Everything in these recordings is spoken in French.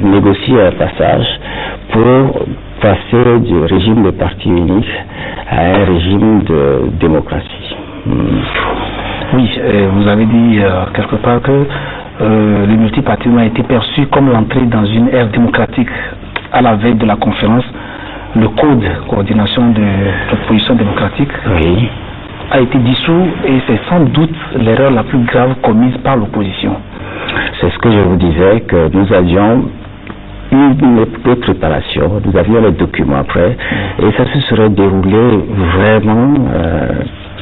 négocier un passage pour passer du régime de parti unique à un régime de démocratie. Oui, vous avez dit quelque part que le multipartisme a été perçu comme l'entrée dans une ère démocratique à la veille de la conférence. Le code de coordination de l'opposition démocratique a été dissous et c'est sans doute l'erreur la plus grave commise par l'opposition. C'est ce que je vous disais, que nous avions une préparation, nous avions les documents prêts et ça se serait déroulé vraiment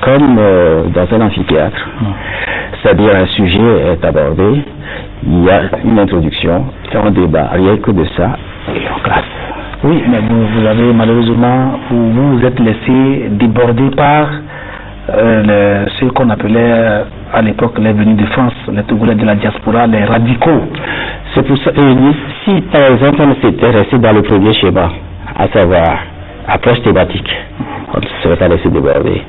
comme dans un amphithéâtre. C'est-à-dire un sujet est abordé, il y a une introduction, un débat, rien que de ça, et on classe. Oui, mais vous avez malheureusement, vous vous êtes laissé déborder par ce qu'on appelait à l'époque les venus de France, les Togolais de la diaspora, les radicaux. C'est pour ça, si par exemple on s'était resté dans le premier schéma, à savoir approche thématique, on ne serait pas laissé déborder.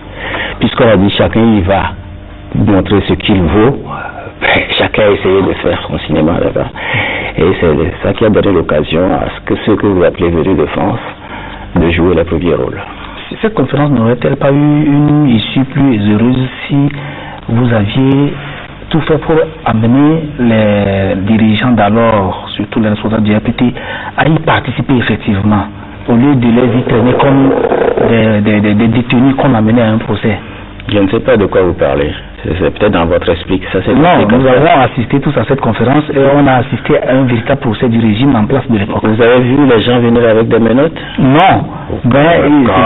Puisqu'on a dit chacun y va montrer ce qu'il vaut, chacun a essayé de faire son cinéma là-bas. Et c'est ça qui a donné l'occasion à ce que vous appelez venus de France de jouer le premier rôle. Cette conférence n'aurait-elle pas eu une issue plus heureuse si vous aviez tout fait pour amener les dirigeants d'alors, surtout les responsables du RPT, à y participer effectivement, au lieu de les y traîner comme des détenus qu'on amenait à un procès? Je ne sais pas de quoi vous parlez. C'est peut-être dans votre esprit que ça s'est passé. Non, nous avons assisté tous à cette conférence et on a assisté à un véritable procès du régime en place de l'époque. Vous avez vu les gens venir avec des menottes? Non, mais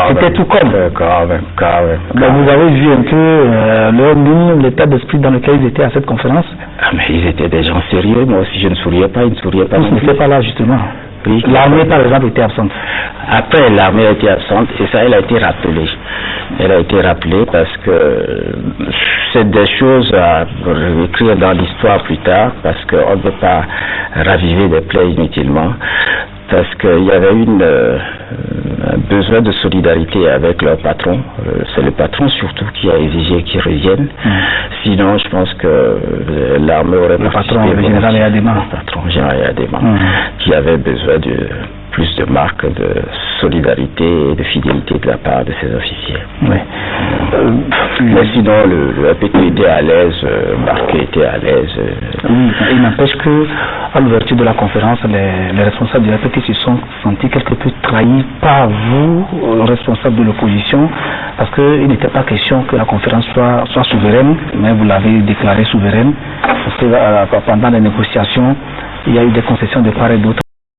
c'était tout comme. Vous avez vu un peu l'état d'esprit dans lequel ils étaient à cette conférence? Ah, mais ils étaient des gens sérieux. Moi aussi, je ne souriais pas, ils ne souriaient pas. Tous n'étaient pas là, justement. Oui, l'armée, par exemple, était absente. Après, l'armée a été absente et ça, elle a été rappelée. Elle a été rappelée parce que c'est des choses à écrire dans l'histoire plus tard, parce qu'on ne peut pas raviver des plaies inutilement, parce qu'il y avait un besoin de solidarité avec leur patron. C'est le patron surtout qui a exigé qu'ils reviennent. Sinon, je pense que l'armée aurait participé. Le général Yadema. Le patron général Yadema, qui avait besoin de plus de marques de solidarité et de fidélité de la part de ses officiers. Mais sinon, le RPT était à l'aise, Marquet était à l'aise. Oui, il n'empêche que à l'ouverture de la conférence, les responsables du RPT se sont sentis quelque peu trahis par vous, responsables de l'opposition, parce qu'il n'était pas question que la conférence soit souveraine, mais vous l'avez déclarée souveraine, parce que pendant les négociations, il y a eu des concessions de part et d'autre.